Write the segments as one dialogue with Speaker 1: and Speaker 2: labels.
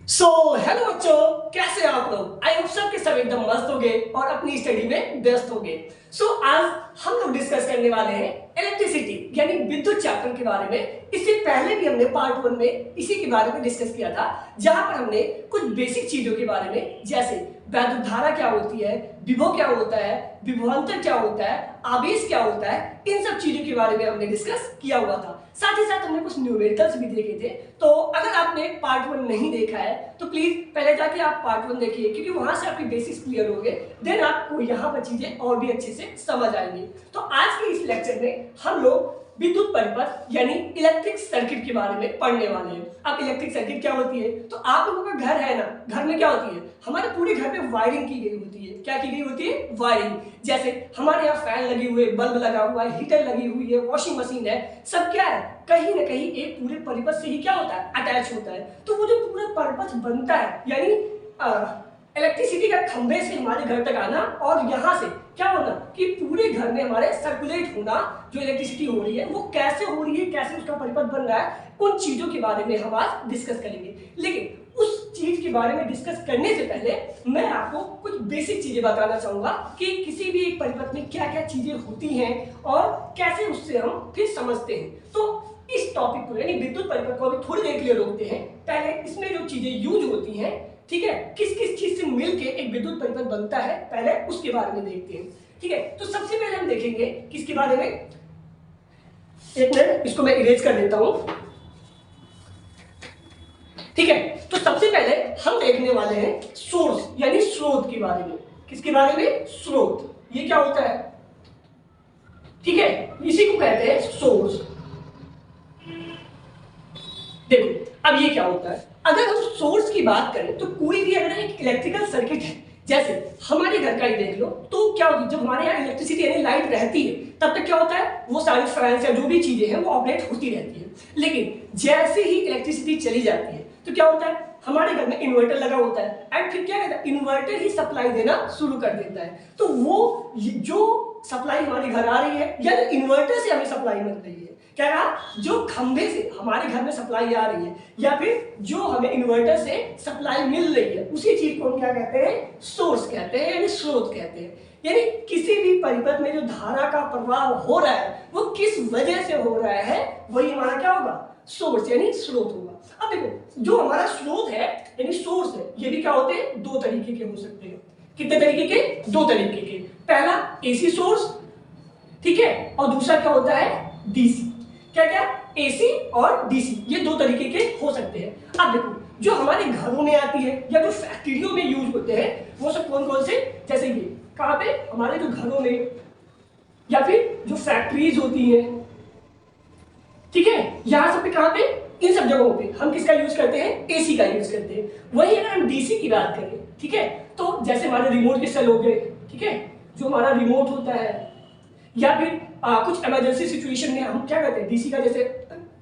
Speaker 1: Hello बच्चों, कैसे हैं आप लोग। आई होप सब के सब एकदम मस्त हो गए और अपनी स्टडी में व्यस्त हो गए। आज हम लोग डिस्कस करने वाले हैं इलेक्ट्रिसिटी यानी विद्युत चैप्टर के बारे में। इससे पहले भी हमने पार्ट 1 में इसी के बारे में डिस्कस किया था, जहां पर हमने कुछ बेसिक चीजों के बारे में, जैसे वैद्युत धारा क्या होती है, विभव क्या होता है, विभवांतर क्या होता है, आवेश क्या होता है, इन सब चीजों के बारे में हमने डिस्कस किया हुआ था। साथ ही साथ हमने कुछ न्यूमेरिकल्स भी देखे थे। तो अगर आपने पार्ट 1 नहीं देखा है तो प्लीज पहले जाके आप पार्ट 1 देखिए, क्योंकि वहां से आपके बेसिक्स क्लियर होंगे। देन आपको यहाँ पर चीजें और भी अच्छे से समझ आएंगी। तो आज के इस लेक्चर में हम लोग विद्युत परिपथ यानी इलेक्ट्रिक सर्किट के बारे में पढ़ने वाले हैं। अब इलेक्ट्रिक सर्किट क्या होती है, तो आप लोगों का घर है ना, घर में क्या होती है, हमारे पूरे घर में वायरिंग की गई होती है। क्या की गई होती है? वायरिंग। जैसे हमारे यहाँ फैन लगी हुई है, बल्ब लगा हुआ है, हीटर लगी हुई है, वॉशिंग मशीन है, सब क्या है, कहीं ना कहीं एक पूरे परिपथ से ही क्या होता है, अटैच होता है। तो वो जो पूरा परिपथ बनता है, यानी इलेक्ट्रिसिटी का खंभे से हमारे घर तक आना और यहाँ से क्या होना कि पूरे घर में हमारे सर्कुलेट होना, जो इलेक्ट्रिसिटी हो रही है वो कैसे हो रही है, कैसे उसका परिपथ बन रहा है, उन चीजों के बारे में हम आज डिस्कस करेंगे। लेकिन उस चीज के बारे में डिस्कस करने से पहले मैं आपको कुछ बेसिक चीजें बताना चाहूंगा कि किसी भी एक परिपथ में क्या क्या चीजें होती हैं और कैसे उससे हम फिर समझते हैं। तो इस टॉपिक को यानी विद्युत परिपथ को अभी थोड़ी देर के लिए रोकते हैं। पहले इसमें जो चीजें यूज होती हैं, ठीक है, किस किस चीज से मिलके एक विद्युत परिपथ बनता है, पहले उसके बारे में देखते हैं। ठीक है, तो सबसे पहले हम देखेंगे किसके बारे में। एक मिनट, इसको मैं इरेज कर देता हूं। ठीक है, तो सबसे पहले हम देखने वाले हैं सोर्स यानी स्रोत के बारे में। किसके बारे में? स्रोत। ये क्या होता है? ठीक है, इसी को कहते हैं सोर्स। देखो अब ये क्या होता है, अगर हम सोर्स की बात करें तो कोई भी अगर एक इलेक्ट्रिकल सर्किट है, जैसे हमारे घर का ही देख लो, तो क्या होती है, जब हमारे यहाँ इलेक्ट्रिसिटी यानी लाइट रहती है तब तक क्या होता है, वो सारी फैंस या जो भी चीजें हैं वो ऑपरेट होती रहती है। लेकिन जैसे ही इलेक्ट्रिसिटी चली जाती है तो क्या होता है, हमारे घर में इन्वर्टर लगा होता है एंड फिर क्या कहता है, इन्वर्टर ही सप्लाई देना शुरू कर देता है। तो वो जो सप्लाई हमारे घर आ रही है या इन्वर्टर से हमें सप्लाई मिल रही है, क्या रहा, जो खंभे से हमारे घर में सप्लाई आ रही है या फिर जो हमें इन्वर्टर से सप्लाई मिल रही है, उसी चीज को हम क्या कहते हैं, सोर्स कहते हैं यानी स्रोत कहते हैं। यानी किसी भी परिपथ में जो धारा का प्रवाह हो रहा है वो किस वजह से हो रहा है, वही हमारा क्या होगा, सोर्स यानी स्रोत होगा। अब देखो, जो हमारा स्रोत है यानी सोर्स है, ये भी क्या होते हैं, दो तरीके के हो सकते हैं। कितने तरीके के? दो तरीके के। पहला एसी सोर्स, ठीक है, और दूसरा क्या होता है, डीसी। क्या क्या? एसी और डीसी, ये दो तरीके के हो सकते हैं। अब देखो, जो हमारे घरों में आती है या जो फैक्ट्रियों में यूज होते हैं वो सब कौन कौन से, जैसे ये कहाँ पे, हमारे जो घरों में या फिर जो फैक्ट्रीज होती है, ठीक है, यहां सब पे, कहां पे, इन सब जगहों पे हम किसका यूज करते हैं, एसी का यूज करते हैं। वही अगर हम डीसी की बात करें, ठीक है, तो जैसे हमारे रिमोट के सेल हो गए, ठीक है, जो हमारा रिमोट होता है, या फिर कुछ इमरजेंसी सिचुएशन में हम क्या करते हैं, डीसी का, जैसे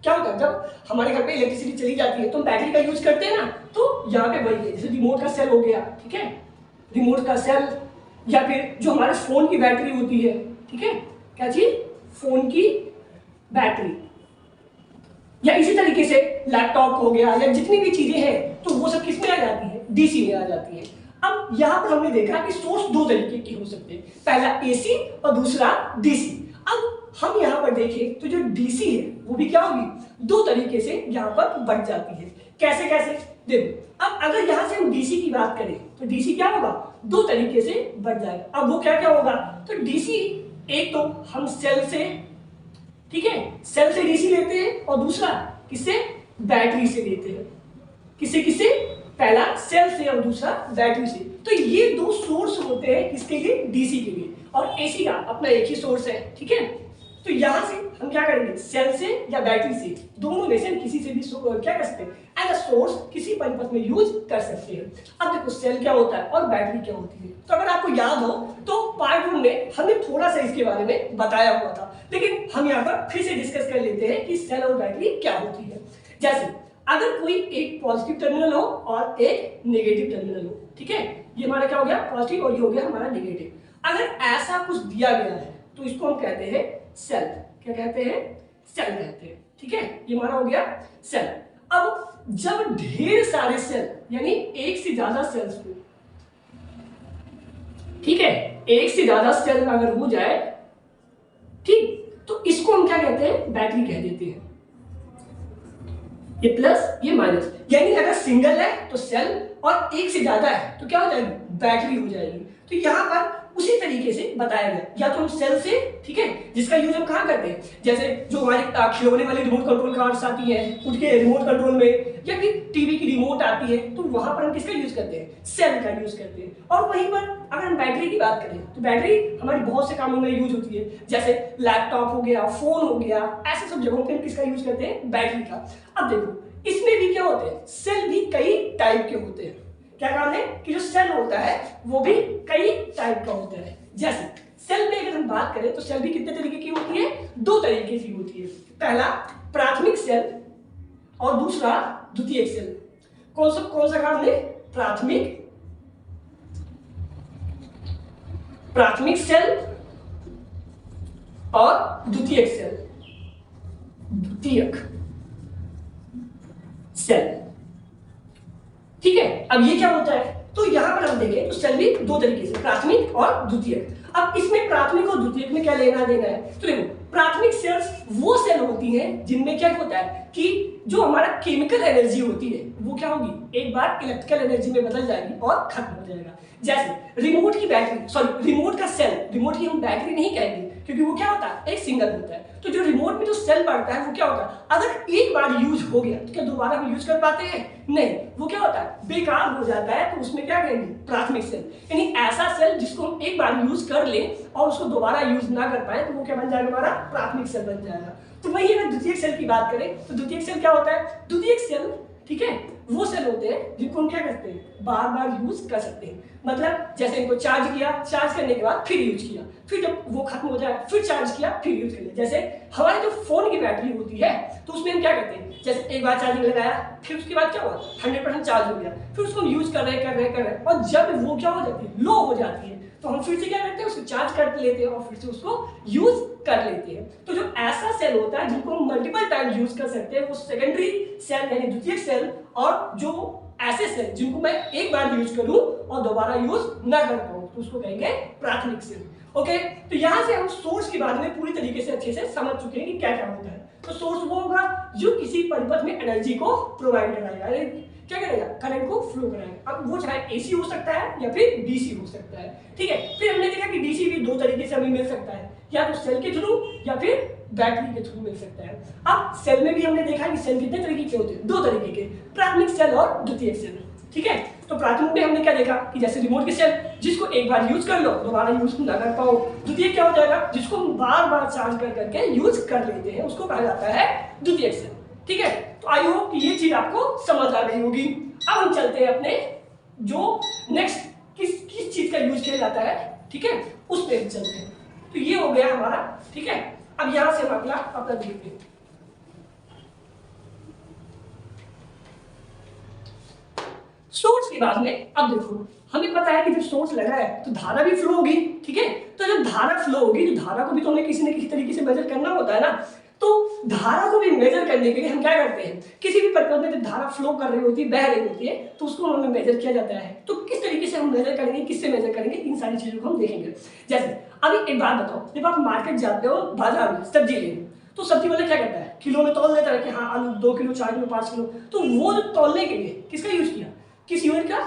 Speaker 1: क्या होता है, जब हमारे घर पे इलेक्ट्रिसिटी चली जाती है तो हम बैटरी का यूज करते हैं ना, तो यहाँ पे वही है, जैसे रिमोट का सेल हो गया, ठीक है, रिमोट का सेल, या फिर जो हमारे फोन की बैटरी होती है, ठीक है, क्या चीज, फोन की बैटरी, या इसी तरीके से लैपटॉप हो गया, या जितनी भी चीजें हैं तो वो सब किस में आ जाती है, डीसी में आ जाती है। अब यहां पर हमने देखा कि सोर्स दो तरीके के हो सकते हैं, पहला एसी और दूसरा डीसी। अब हम यहां पर देखें तो जो डीसी है वो भी क्या होगी, दो तरीके से यहां पर बढ़ जाती है। कैसे कैसे? देखो, अब अगर यहां से हम डीसी की बात करें तो डीसी क्या होगा, दो तरीके से बढ़ जाएगा। अब वो क्या क्या होगा, तो डीसी, एक तो हम सेल से, ठीक है, सेल से डीसी लेते हैं, और दूसरा किससे, बैटरी से लेते हैं। किससे किससे? पहला सेल से और दूसरा बैटरी से। तो ये दो सोर्स होते हैं किसके लिए, डीसी के लिए, और एसी का अपना एक ही सोर्स है, ठीक है। तो यहां से हम क्या करेंगे, सेल से या बैटरी से, दोनों में से किसी से भी क्या कर सकते हैं, एज अ सोर्स किसी परिपथ में यूज कर सकते हैं। अब देखो, सेल क्या होता है और बैटरी क्या होती है, तो अगर आपको याद हो तो पार्ट 1 में हमने थोड़ा सा इसके बारे में बताया हुआ था, लेकिन हम यहाँ पर फिर से डिस्कस कर लेते हैं कि सेल और बैटरी क्या होती है। जैसे अगर कोई एक पॉजिटिव टर्मिनल हो और एक नेगेटिव टर्मिनल हो, ठीक है, ये हमारा क्या हो गया, पॉजिटिव, और ये हो गया हमारा नेगेटिव। अगर ऐसा कुछ दिया गया है तो इसको हम कहते हैं सेल। क्या कहते हैं? सेल कहते हैं, ठीक है, ये हमारा हो गया सेल। अब जब ढेर सारे सेल यानी एक से ज्यादा सेल्स को, ठीक है, एक से ज्यादा सेल अगर हो जाए, ठीक, तो इसको हम क्या कहते हैं, बैटरी कह देते हैं। ये प्लस ये माइनस, यानी अगर सिंगल है तो सेल और एक से ज्यादा है तो क्या हो जाएगी, बैटरी हो जाएगी। तो यहां पर उसी तरीके से बताया गया, या तो हम सेल से, ठीक है, जिसका यूज हम कहाँ करते हैं, जैसे जो हमारे खिलौने वाली रिमोट कंट्रोल कार्ड्स आती है उनके रिमोट कंट्रोल में, या फिर टीवी की रिमोट आती है, तो वहां पर हम किसका यूज करते हैं, सेल का यूज करते हैं। और वहीं पर अगर हम बैटरी की बात करें तो बैटरी हमारी बहुत से कामों में यूज होती है, जैसे लैपटॉप हो गया, फोन हो गया, ऐसे सब जगहों पे हम किसका यूज करते हैं, बैटरी का। अब देखो इसमें भी क्या होते हैं, सेल भी कई टाइप के होते हैं। क्या काम है कि जो सेल होता है वो भी कई टाइप का होता है। जैसे सेल में अगर हम बात करें तो सेल भी कितने तरीके की होती है, दो तरीके की होती है। पहला प्राथमिक सेल और दूसरा द्वितीयक सेल। कौन सा काम है, प्राथमिक सेल और द्वितीयक सेल, द्वितीयक सेल, ठीक है। अब ये क्या होता है, तो यहां पर हम देखें तो सेल भी दो तरीके से, प्राथमिक और द्वितीयक। अब इसमें प्राथमिक और द्वितीयक में क्या लेना देना है, तो देखो प्राथमिक सेल्स वो सेल होती हैं जिनमें क्या होता है कि जो हमारा केमिकल एनर्जी होती है वो क्या होगी, एक बार इलेक्ट्रिकल एनर्जी में बदल जाएगी और खत्म हो जाएगा। जैसे रिमोट की बैटरी, सॉरी रिमोट का सेल, रिमोट की हम बैटरी नहीं कहेंगे क्योंकि वो क्या होता है, एक सिंगल होता है। तो जो रिमोट में जो सेल पड़ता है वो क्या होता है, अगर एक बार यूज हो गया तो क्या दोबारा हम यूज कर पाते हैं, नहीं, वो क्या होता है, बेकार हो जाता है। तो उसमें क्या कहेंगे, प्राथमिक सेल, यानी ऐसा सेल जिसको हम एक बार यूज कर लें और उसको दोबारा यूज ना कर पाए तो वो क्या बन जाएगा, हमारा प्राथमिक सेल बन जाएगा। तो वही अगर द्वितीयक सेल की बात करें तो द्वितीयक सेल क्या होता है, द्वितीयक सेल, ठीक है, वो सेल होते हैं जिनको हम क्या करते हैं, बार बार यूज कर सकते हैं। मतलब जैसे इनको चार्ज किया, चार्ज करने के बाद फिर यूज किया, फिर जब वो खत्म हो जाए फिर चार्ज किया, फिर यूज कर लिया। जैसे हमारी जो फोन की बैटरी होती है तो उसमें हम क्या करते हैं, जैसे एक बार चार्जिंग लगाया फिर उसके बाद क्या हुआ, 100% चार्ज हो गया, फिर उसको हम यूज कर रहे हैं और जब वो क्या हो जाती है, लो हो जाती है, तो हम फिर से क्या करते हैं, उसको चार्ज कर लेते हैं और फिर से उसको यूज कर लेते हैं। तो जो ऐसा सेल होता है जिनको हम मल्टीपल टाइम यूज कर सकते हैं वो सेकेंडरी सेल यानी द्वितीयक सेल, और जो ऐसे सेल जिनको मैं एक बार यूज करूं और दोबारा यूज ना कर पाऊं तो उसको कहेंगे प्राथमिक सेल। ओके, तो यहां से हम सोर्स के बारे में पूरी तरीके से अच्छे से समझ चुके हैं कि क्या क्या होता है। तो सोर्स वो होगा जो किसी परिपथ में एनर्जी को प्रोवाइड कराएगा, क्या करेगा, करंट को फ्लो कराएगा। अब वो चाहे एसी हो सकता है या फिर डीसी हो सकता है, ठीक है। फिर हमने देखा कि डीसी भी दो तरीके से हमें मिल सकता है, या तो सेल के थ्रू या फिर बैटरी के थ्रू मिल सकता है। अब सेल में भी हमने देखा कि सेल कितने तरीके के होते हैं, दो तरीके के, प्राथमिक सेल और द्वितीयक सेल, ठीक है। तो प्राथमिक में हमने क्या देखा कि जैसे रिमोट के सेल जिसको एक बार यूज कर लो दोबारा यूज ना कर पाओ। द्वितीयक क्या हो जाएगा, जिसको हम बार बार चार्ज कर करके यूज कर लेते हैं उसको कहा जाता है द्वितीयक सेल, ठीक है। तो आई होप कि ये चीज आपको समझ आ गई होगी। अब हम चलते हैं अपने जो नेक्स्ट किस चीज का यूज किया जाता है, ठीक है, उस पे चलते हैं। तो ये हो गया हमारा, ठीक है। अब यहां से हम अपना देखते हैं। सोर्स की बात में अब देखो हमें पता है कि जब सोर्स लगा है तो धारा भी फ्लो होगी, ठीक है। तो जब धारा फ्लो होगी तो धारा को भी तो हमें किसी न किसी तरीके से मेजर करना होता है ना। तो धारा को भी मेजर करने के लिए हम क्या करते हैं, किसी भी परिपथ में जब धारा फ्लो कर रही होती है, बह रही होती है, तो उसको हमें मेजर किया जाता है। तो किस तरीके से हम मेजर करेंगे, किससे मेजर करेंगे, इन सारी चीजों को हम देखेंगे। जैसे अभी एक बात बताओ, जब आप मार्केट जाते हो बाजार में सब्जी लेने, तो सब्जी वाले क्या करता है, किलो में तौल देता है कि हाँ आलू 2 किलो 4 किलो 5 किलो। तो वो जो तौलने के लिए किसका यूज किया, किस यूनिट का,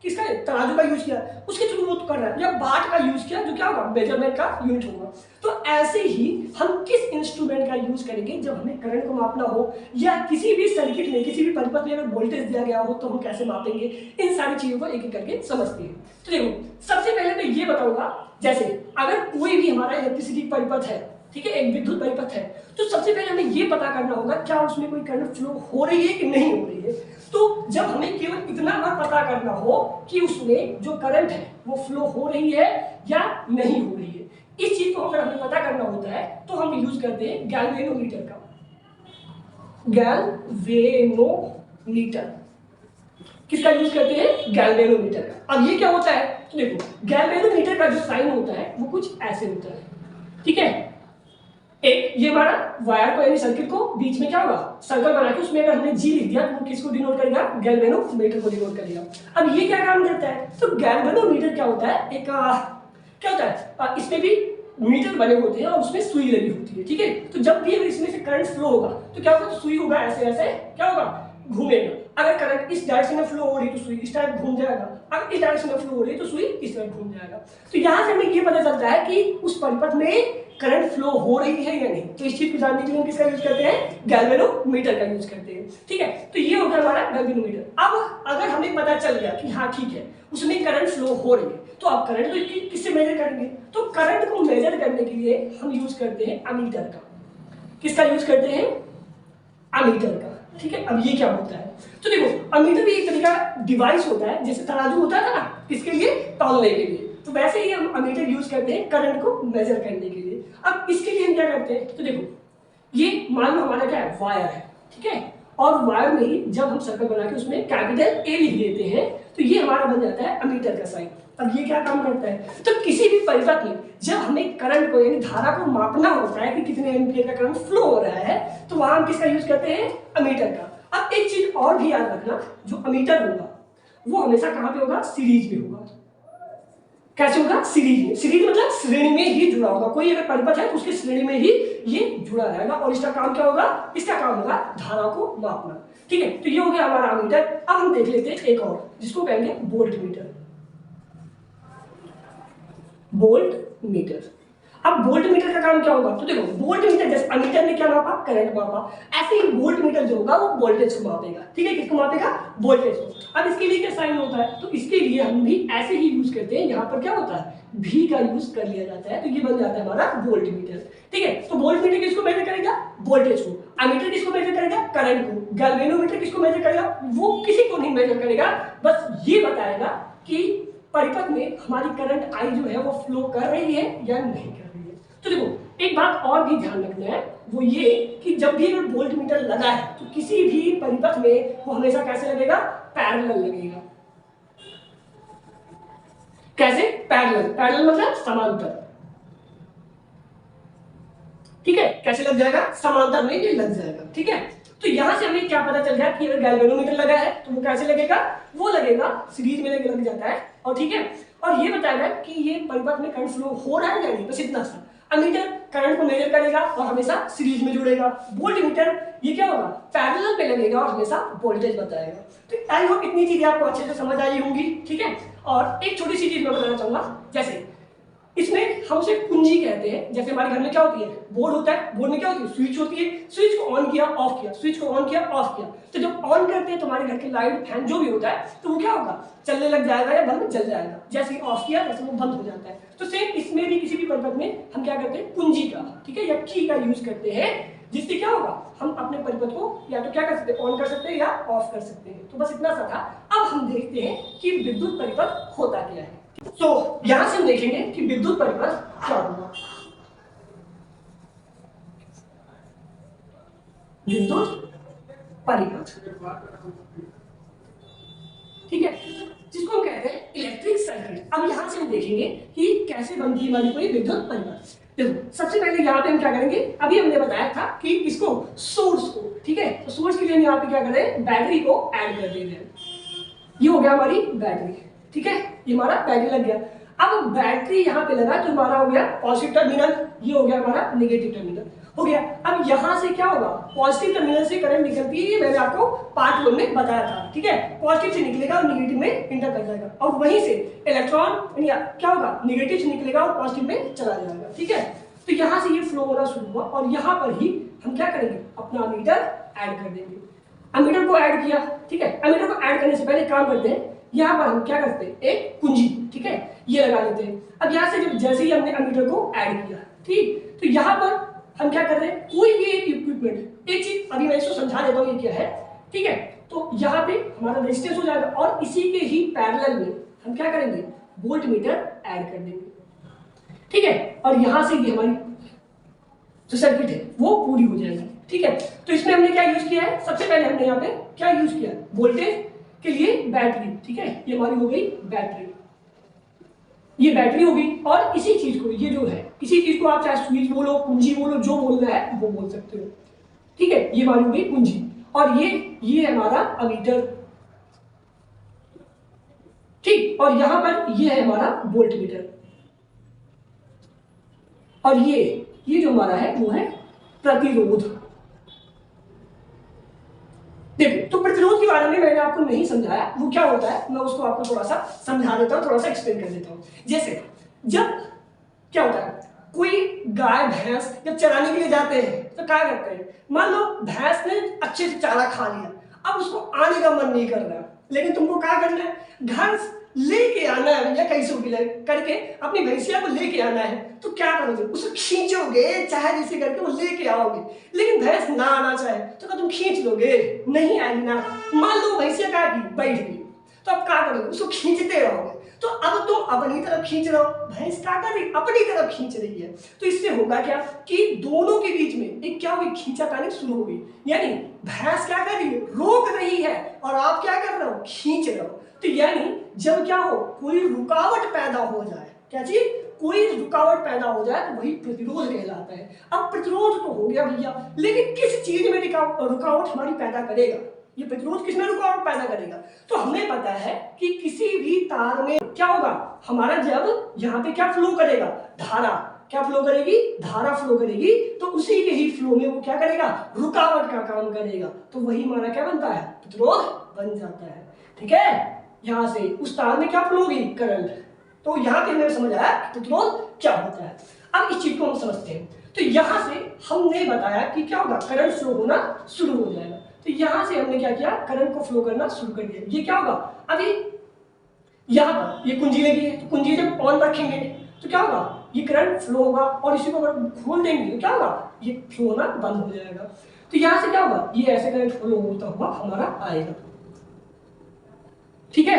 Speaker 1: किसका, तराजू का यूज किया, उसके थ्रू वो कर रहा है, या बाट का यूज किया जो क्या होगा, मेजरमेंट का यूनिट होगा। तो ऐसे ही हम किस इंस्ट्रूमेंट का यूज करेंगे जब हमें करंट को मापना हो, या किसी भी सर्किट में किसी भी परिपथ में अगर वोल्टेज दिया गया हो तो हम कैसे मापेंगे, इन सारी चीजों को एक एक करके समझते हैं। तो देखो सबसे पहले मैं ये बताऊंगा, जैसे अगर कोई भी हमारा इलेक्ट्रिसिटी परिपथ है, ठीक है, एक विद्युत परिपथ है, तो सबसे पहले हमें ये पता करना होगा क्या उसमें कोई करंट फ्लो हो रही है कि नहीं हो रही है। तो जब हमें केवल इतना बार पता करना हो कि उसमें जो करंट है वो फ्लो हो रही है या नहीं हो रही है, इस चीज को अगर हमें पता करना होता है तो हम यूज करते हैं गैल्वेनोमीटर का। गैल्वेनोमीटर किसका यूज करते हैं, गैल्वेनोमीटर का। अब ये क्या होता है, तो देखो गैल्वेनोमीटर का जो साइन होता है वो कुछ ऐसे होता है, ठीक है। एक ये हमारा वायर को यानी सर्किट को बीच में क्या होगा सर्कल बना के उसमें अगर हमने जी लिख दिया तो वो किसको डिनोट करेगा, गैल्वेनोमीटर को डिनोट करेगा। अब ये क्या काम करता है, तो गैल्वेनोमीटर क्या होता है, एक क्या होता है, इसमें भी मीटर बने होते हैं और उसमें सुई लगी होती है, ठीक है। तो जब भी अगर इसमें से करंट फ्लो होगा तो क्या होगा, तो सुई होगा ऐसे ऐसे क्या होगा घूमेगा। अगर करंट इस डायरेक्शन में फ्लो हो रही है तो सुई इस तरह घूम जाएगा, अगर इस डायरेक्शन में फ्लो हो रही है तो सुई इस तरह घूम जाएगा। तो यहाँ से हमें ये पता चलता है कि उस परिपथ में करंट फ्लो हो रही है या नहीं। तो इस चीज को जानने के लिए हम किसका यूज करते हैं, गैल्वेनोमीटर का यूज करते हैं, ठीक है। तो ये हो गया हमारा गैल्वेनोमीटर। अब अगर हमें पता चल गया कि हाँ ठीक है उसमें करंट फ्लो हो रही है, तो आप करंट को किससे मेजर करेंगे, तो करंट को मेजर करने के लिए हम यूज करते हैं अमीटर का। किसका यूज करते हैं, अमीटर का, ठीक है। अब ये क्या होता है, तो देखो अमीटर भी एक तरह का डिवाइस होता है, जैसे तराजू होता था ना किसके लिए, तौलने के लिए, तो वैसे ही हम अमीटर यूज करते हैं करंट को मेजर करने के लिए। अब इसके लिए हम क्या करते हैं, तो देखो ये मान लो हमारा क्या है, वायर है, ठीक है, और वायर में ही जब हम सर्कल बना के उसमें कैपिटल ए लिख देते हैं तो ये हमारा बन जाता है अमीटर का साइन। अब ये क्या काम करता है, तो किसी भी परिपथ में जब हमें करंट को यानी धारा को मापना होता है कि कितने एम्पीयर का करंट फ्लो हो रहा है, तो वहां हम किसका यूज करते हैं, अमीटर का। अब एक चीज और भी याद रखना, जो अमीटर होगा वो हमेशा कहां पे होगा, सीरीज में होगा। कैसे होगा, सीरीज में, सीरीज मतलब श्रेणी में ही जुड़ा होगा। कोई अगर परिपथ है तो उसकी श्रेणी में ही ये जुड़ा रहेगा और इसका काम क्या होगा, इसका काम होगा धारा को मापना, ठीक है। तो ये हो गया हमारा अमीटर। अब हम देख लेते हैं एक और जिसको कहेंगे वोल्ट मीटर। वोल्ट मीटर, अब वोल्ट मीटर का काम क्या होगा, तो देखो वोल्ट मीटर जैसे अमीटर ने क्या मापा, करंट मापा, ऐसे ही वोल्ट मीटर जो होगा वो वोल्टेज को मापेगा, ठीक है। किसको मापेगा, वोल्टेज को। अब इसके लिए क्या साइन होता है, तो इसके लिए हम भी ऐसे ही यूज करते हैं, यहाँ पर क्या होता है भी का यूज कर लिया जाता है, तो ये बन जाता है हमारा वोल्ट मीटर, ठीक है। तो वोल्ट मीटर किसको मेजर करेगा, वोल्टेज को। अमीटर किसको मेजर करेगा, करंट को। गैल्वेनोमीटर किसको मेजर करेगा, वो किसी को नहीं मेजर करेगा, बस ये बताएगा कि परिपथ में हमारी करंट आई जो है वो फ्लो कर रही है या नहीं कर रही है। तो देखो एक बात और भी ध्यान रखना है, वो ये कि जब भी अगर वोल्ट मीटर लगा है तो किसी भी परिपथ में वो हमेशा कैसे लगेगा, पैरेलल लगेगा। कैसे, पैरेलल, पैरेलल मतलब समांतर, ठीक है। कैसे लग जाएगा, समांतर में ये लग जाएगा, ठीक है। तो यहां से हमें क्या पता चल गया कि अगर गैल्वेनोमीटर लगा है तो वो कैसे लगेगा, वो लगेगा सीरीज में लग जाता है, और ठीक है। और ये बताएगा कि ये परिपथ में करंट फ्लो हो रहा है या नहीं, बस इतना सा। अमीटर करंट को मेजर करेगा और हमेशा सीरीज में जुड़ेगा। वोल्ट मीटर ये क्या होगा, पैरेलल पे लगेगा और हमेशा वोल्टेज बताएगा। तो आई होप इतनी चीजें आपको अच्छे से समझ आई होंगी, ठीक है। और एक छोटी सी चीज मैं बताना चाहूंगा, जैसे इसमें हम उसे कुंजी कहते हैं। जैसे हमारे घर में क्या होती है, बोर्ड होता है, बोर्ड में क्या होती है, स्विच होती है, स्विच को ऑन किया ऑफ किया, स्विच को ऑन किया ऑफ किया। तो जब ऑन करते हैं तो हमारे घर के लाइट फैन जो भी होता है तो वो क्या होगा, चलने लग जाएगा या बल्ब जल जाएगा। जैसे ही ऑफ किया वैसे वो बंद हो जाता है। तो सेम इसमें भी किसी भी परिपथ में हम क्या करते हैं, कुंजी का, ठीक है, या की का यूज करते हैं, जिससे क्या होगा हम अपने परिपथ को या तो क्या कर सकते हैं, ऑन कर सकते हैं या ऑफ कर सकते हैं। तो बस इतना सा था। अब हम देखते हैं कि विद्युत परिपथ होता क्या है। तो यहां से हम देखेंगे कि विद्युत परिपथ क्या होगा। विद्युत परिपथ, ठीक है, जिसको हम कहते हैं इलेक्ट्रिक सर्किट। अब यहां से हम देखेंगे कि कैसे बनती है हमारी कोई विद्युत परिपथ। देखो सबसे पहले यहाँ पे हम क्या करेंगे, अभी हमने बताया था कि इसको सोर्स को, ठीक है, तो सोर्स के लिए हम यहाँ पे क्या करें, बैटरी को ऐड कर देंगे। ये हो गया हमारी बैटरी, ठीक है, ये हमारा बैटरी लग गया। अब बैटरी यहाँ पे लगा तो हमारा हो गया पॉजिटिव टर्मिनल, ये हो गया हमारा नेगेटिव टर्मिनल, हो गया। अब यहाँ से क्या होगा, पॉजिटिव टर्मिनल से करंट निकलती है, ये मैंने आपको पार्ट 1 में बताया था, ठीक है। पॉजिटिव से निकलेगा और नेगेटिव में इंटर कर जाएगा, और वहीं से इलेक्ट्रॉन क्या होगा, नेगेटिव से निकलेगा और पॉजिटिव में चला जाएगा, ठीक है। तो यहाँ से ये फ्लो होना शुरू हुआ और यहाँ पर ही हम क्या करेंगे, अपना अमीटर ऐड कर देंगे। अमीटर को ऐड किया, ठीक है। अमीटर को ऐड करने से पहले काम करते हैं, यहाँ पर हम क्या करते हैं, एक कुंजी, ठीक है, ये लगा लेते हैं। अब यहाँ से जब जैसे ही हमने अमीटर को ऐड किया, ठीक, तो यहाँ पर हम क्या कर रहे हैं, कोई भी एक इक्विपमेंट, एक चीज अभी मैं इसको समझा देता हूँ ये क्या है, ठीक है। तो यहाँ पे हमारा रेजिस्टेंस हो जाएगा और इसी के ही पैरेलल में हम क्या करेंगे, वोल्ट मीटर ऐड कर देंगे, ठीक है। और यहाँ से ये हमारी जो सर्किट है वो पूरी हो जाएगी, ठीक है। तो इसमें हमने क्या यूज किया है, सबसे पहले हमने यहाँ पे क्या यूज किया, वोल्टेज के लिए बैटरी, ठीक है, ये हमारी हो गई बैटरी, ये बैटरी होगी, और इसी चीज को, ये जो है इसी चीज को आप चाहे स्विच बोलो, कुंजी बोलो, जो बोलना है वो बोल सकते हो, ठीक है। ये हमारी होगी कुंजी, और ये हमारा अमीटर, ठीक। और यहां पर ये है हमारा वोल्ट मीटर, और ये जो हमारा है वो है प्रतिरोध। देखो, तो प्रतिरोध के बारे में मैंने आपको नहीं समझाया, वो क्या होता है मैं उसको आपको थोड़ा सा समझा देता हूँ, थोड़ा सा एक्सप्लेन कर देता हूँ। जैसे जब क्या होता है, कोई गाय भैंस जब चराने के लिए जाते हैं तो क्या करते हैं, मान लो भैंस ने अच्छे से चारा खा लिया, अब उसको आने का मन नहीं कर रहा, लेकिन तुमको क्या करना है, घर लेके आना है या कैसे भी करके अपनी भैंसिया को लेके आना है, तो क्या करोगे, उसे खींचोगे, चाहे जैसे करके वो लेके आओगे। लेकिन भैंस ना आना चाहे तो क्या तुम खींच लोगे, नहीं आएगी ना। मान लो भैंसिया क्या की बैठ गई, तो अब क्या करोगे, उसको खींचते रहोगे। तो अब तुम अपनी तरफ खींच रहे हो, भैंस क्या कर रही, अपनी तरफ खींच रही है, तो इससे होगा क्या कि दोनों के बीच में एक क्या हुई, खींचातानी शुरू हो गई। यानी भैंस क्या कर रही है, रोक रही है, और आप क्या कर रहे हो, खींच रहे हो। तो यानी जब क्या हो, कोई रुकावट पैदा हो जाए, क्या चीज, कोई रुकावट पैदा हो जाए तो वही प्रतिरोध कहलाता है। अब प्रतिरोध तो हो गया भैया, लेकिन किस चीज में रुकावट हमारी पैदा करेगा, ये प्रतिरोध किसमें रुकावट पैदा करेगा, तो हमें पता है कि किसी भी तार में क्या होगा, हमारा जब यहाँ पे क्या फ्लो करेगा, धारा क्या फ्लो करेगी, धारा फ्लो करेगी, तो उसी के ही फ्लो में वो क्या करेगा, रुकावट का काम करेगा, तो वही हमारा क्या बनता है, प्रतिरोध बन जाता है, ठीक है। यहाँ से उस तार में क्या फ्लो होगी, करंट, तो यहाँ पे हमें समझ आया प्रतिरोध क्या होता है। अब इस चीज को हम समझते हैं, तो यहाँ से हमने बताया कि क्या होगा, करंट फ्लो होना शुरू हो जाएगा। तो यहाँ से हमने क्या किया, करंट को फ्लो करना शुरू कर दिया। ये क्या होगा, अभी यहाँ पर ये कुंजी लगी है, तो कुंजी जब ऑन रखेंगे तो क्या होगा, ये करंट फ्लो होगा, और इसी को अगर खोल देंगे तो क्या होगा, ये फ्लो होना बंद हो जाएगा। तो यहाँ से क्या होगा, ये ऐसे करंट फ्लो होता हुआ हमारा आएगा, ठीक है।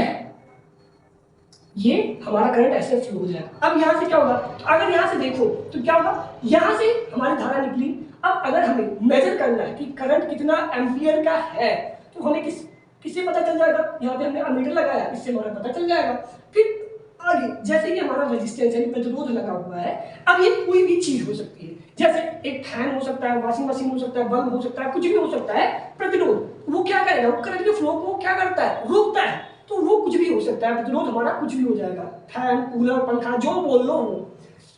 Speaker 1: ये हमारा करंट ऐसे फ्लो हो जाएगा। अब यहाँ से क्या होगा, तो अगर यहाँ से देखो तो क्या होगा, यहाँ से हमारी धारा निकली। अब अगर हमें मेजर करना है कि करंट कितना एम्पियर का है, तो हमें किससे पता चल जाएगा, यहाँ पे हमने अमीटर लगाया, इससे हमारा पता चल जाएगा। फिर आगे जैसे कि हमारा रेजिस्टेंस यानी प्रतिरोध लगा हुआ है, अब ये कोई भी चीज हो सकती है, जैसे एक फैन हो सकता है, वॉशिंग मशीन हो सकता है, बल्ब हो सकता है, कुछ भी हो सकता है। प्रतिरोध वो क्या करेगा, वो करंट के फ्लो को क्या करता है, रोकता है। तो वो कुछ भी हो सकता है, प्रतिरोध हमारा कुछ भी हो जाएगा, फैन, कूलर, पंखा, जो बोल लो वो।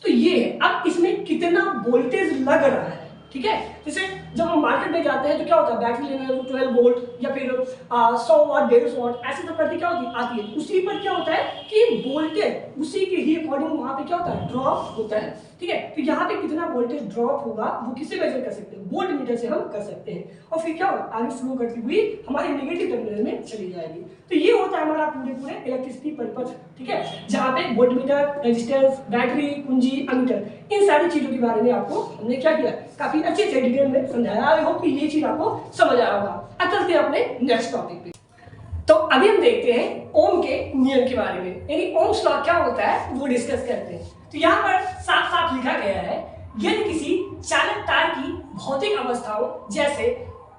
Speaker 1: तो ये है, अब इसमें कितना वोल्टेज लग रहा है, ठीक है। जैसे जब हम मार्केट में जाते हैं तो क्या होता है, बैटरी लेने में 12 वोल्ट या फिर 100 वाट 150 वाट ऐसे सब करके क्या होती आती है, उसी पर क्या होता है कि वोल्टेज उसी के ही अकॉर्डिंग वहां पे क्या होता है, ड्रॉप होता है, ठीक है। तो यहाँ पे कितना वोल्टेज ड्रॉप होगा वो किससे मेजर कर सकते हैं, वोल्ट मीटर से हम कर सकते हैं। और फिर क्या होगा, आगे फ्लो करती हुई हमारे नेगेटिव टर्मिनल में चली जाएगी। तो ये होता है हमारा पूरे इलेक्ट्रिसिटी पर्पज, ठीक है, जहाँ पे वोल्ट मीटर, रेजिस्टेंस, बैटरी, कुंजी, अमीटर, इन सारी चीजों के बारे में आपको हमने क्या किया, काफी अच्छे से डिटेल में समझाया। आई होप कि ये चीज आपको समझ आया होगा। अब चलते हैं अपने नेक्स्ट टॉपिक पे। तो अभी हम देखते हैं ओम के नियम के बारे में, यानी ओम्स लॉ क्या होता है वो डिस्कस करते हैं। तो यहाँ पर साफ साफ लिखा गया है, यदि किसी चालक तार की भौतिक अवस्थाओं जैसे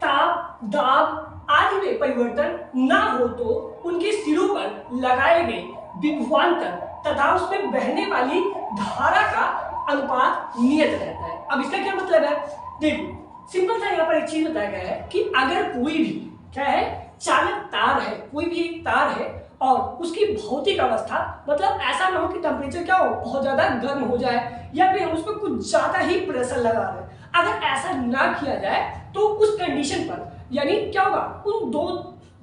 Speaker 1: ताप, दाब आदि में परिवर्तन ना हो तो उनके सिरों पर लगाए गए विभवांतर तथा उसमें बहने वाली धारा का अनुपात नियत रहता है। अब इसका क्या मतलब है, देखो सिंपल सा यहाँ पर एक चीज बताया गया है कि अगर कोई भी क्या है, चालक तार है, कोई भी एक तार है और उसकी भौतिक अवस्था मतलब ऐसा ना हो कि टेम्परेचर क्या हो, बहुत ज्यादा गर्म हो जाए या फिर हम उस पर कुछ ज्यादा ही प्रेशर लगा रहे हैं, अगर ऐसा ना किया जाए तो उस कंडीशन पर यानी क्या होगा, उन दो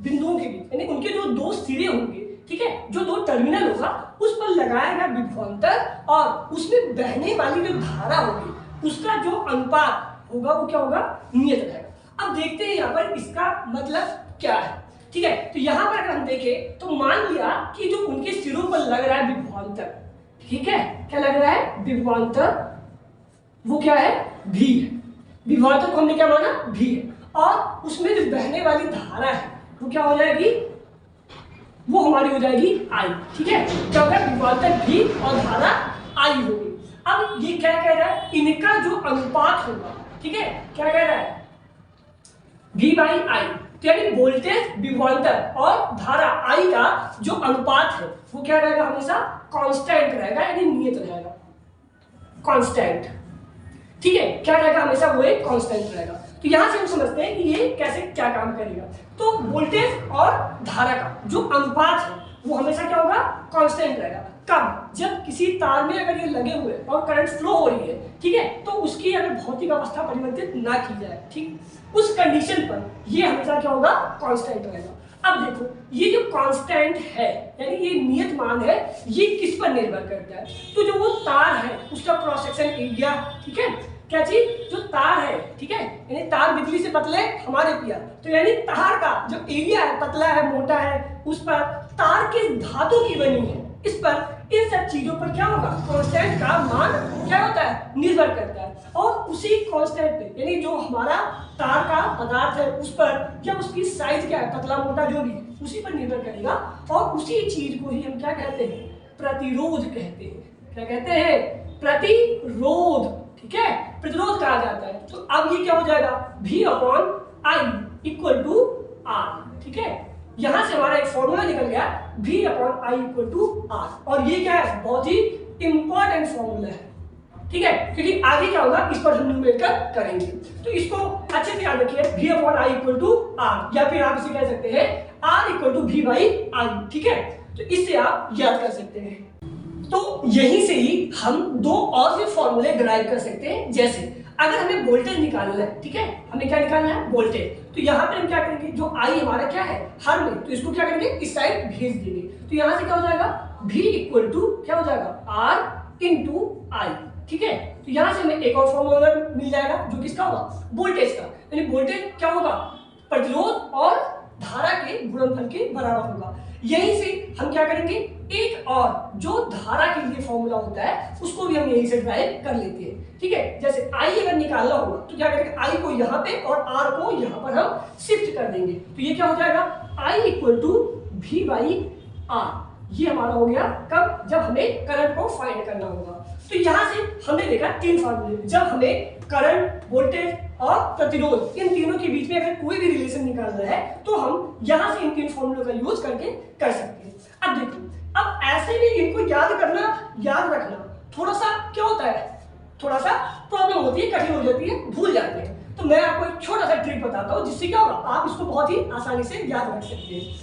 Speaker 1: बिंदुओं के बीच यानी उनके जो दो सिरे होंगे, ठीक है, जो दो टर्मिनल होगा उस पर लगाया गया विभवांतर और उसमें बहने वाली जो धारा होगी उसका जो अनुपात होगा वो क्या होगा, नियत रहेगा। अब देखते हैं यहाँ पर इसका मतलब क्या है, ठीक है। तो यहाँ पर अगर हम देखें तो मान लिया कि जो उनके सिरों पर लग रहा है विभवांतर, ठीक है, क्या लग रहा है विभवांतर, वो क्या है, भी है। विभवांतर को हमने क्या माना, भी है, और उसमें जो बहने वाली धारा है वो क्या हो जाएगी, वो हमारी हो जाएगी आई, ठीक है। क्या होगा, विभवांतर भी और धारा आई होगी। अब ये क्या कह रहा है, इनका जो अनुपात होगा, ठीक है, क्या कह रहा है, V/I, यानी वोल्टेज विभवांतर और धारा I आई का जो अनुपात है वो क्या रहेगा, हमेशा कांस्टेंट रहेगा, यानी नियत रहेगा, कांस्टेंट। ठीक है, क्या रहेगा, हमेशा वो एक कांस्टेंट रहेगा। तो यहां से हम समझते हैं कि ये कैसे क्या काम करेगा। तो वोल्टेज और धारा का जो अनुपात है वो हमेशा क्या होगा, कांस्टेंट रहेगा। कब, जब किसी तार में अगर ये लगे हुए और करंट फ्लो हो रही है, ठीक है, तो उसकी अगर भौतिक अवस्था परिवर्तित ना की जाए, ठीक, उस कंडीशन पर ये हमेशा क्या होगा, कांस्टेंट रहेगा। अब देखो ये जो कांस्टेंट है यानी ये नियत मान है, ये किस पर निर्भर करता है, तो जो वो तार है उसका क्रॉस सेक्शन एरिया, ठीक है, क्या चीज, जो तार है, ठीक है, यानी तार बिजली से पतले हमारे पिया, तो यानी तार का जो एरिया है, पतला है, मोटा है, उस पर तार किस धातु की बनी है, इस पर, इन सब चीजों पर क्या होगा, कांस्टेंट का मान क्या होता है, निर्भर करता है। और उसी कांस्टेंट पे यानी जो हमारा तार का पदार्थ है उस पर, या उसकी साइज क्या है, पतला मोटा जो भी, उसी पर निर्भर करेगा। और उसी चीज को ही हम क्या कहते हैं, प्रतिरोध कहते हैं। क्या कहते हैं, प्रतिरोध, ठीक है, प्रतिरोध कहा जाता है। तो अब ये क्या हो जाएगा, V/I इक्वल टू R, ठीक है, यहां से हमारा एक फॉर्मूला निकल गया, V/I इक्वल टू R। और ये क्या है, बहुत ही इंपॉर्टेंट फॉर्मूला है, ठीक है, क्योंकि आगे क्या होगा इस पर हम न्यूमेरिकल करेंगे। तो इसको अच्छे से याद रखिए, V/I इक्वल टू R, या फिर आप इसे कह सकते हैं R इक्वल टू V/I, ठीक है, तो इससे आप याद कर सकते हैं। तो यहीं से ही हम दो और भी फॉर्मूले डिराइव कर सकते हैं। जैसे अगर हमें वोल्टेज निकालना है, ठीक है, हमें क्या निकालना है, वोल्टेज, तो यहाँ पे हम क्या करेंगे, जो I हमारा क्या है हर में, तो इसको क्या करेंगे, इस साइड भेज देंगे। तो यहाँ से क्या हो जाएगा, V इक्वल टू क्या हो जाएगा, R इंटू I, ठीक है। तो यहाँ से हमें एक और फॉर्मूला मिल जाएगा जो किसका होगा, वोल्टेज का, यानी वोल्टेज क्या होगा, प्रतिरोध और धारा के गुणनफल के बराबर होगा। यहीं से हम क्या करेंगे, एक और जो धारा के लिए फॉर्मूला होता है उसको भी हम यहीं से ड्राइव कर लेते हैं, ठीक है। जैसे I अगर निकालना होगा तो क्या करेंगे, I को यहाँ पे और R को यहाँ पर हम शिफ्ट कर देंगे। तो ये क्या हो जाएगा, I इक्वल टू V/R, ये हमारा हो गया कब, जब हमें करंट को फाइंड करना होगा। तो यहाँ से हमने देखा तीन फॉर्मूले, जब हमें करंट, वोल्टेज और प्रतिरोध, इन तीनों के बीच में अगर कोई भी रिलेशन निकालना है तो हम यहाँ से इन तीन फॉर्मूलों का यूज करके कर सकते हैं। अब देखो, अब ऐसे भी इनको याद करना, याद रखना थोड़ा सा क्या होता है, थोड़ा सा प्रॉब्लम होती है, कठिन हो जाती है, भूल जाते हैं। तो मैं आपको एक छोटा सा ट्रिक बताता हूँ जिससे क्या होगा, आप इसको बहुत ही आसानी से याद रख सकते हैं,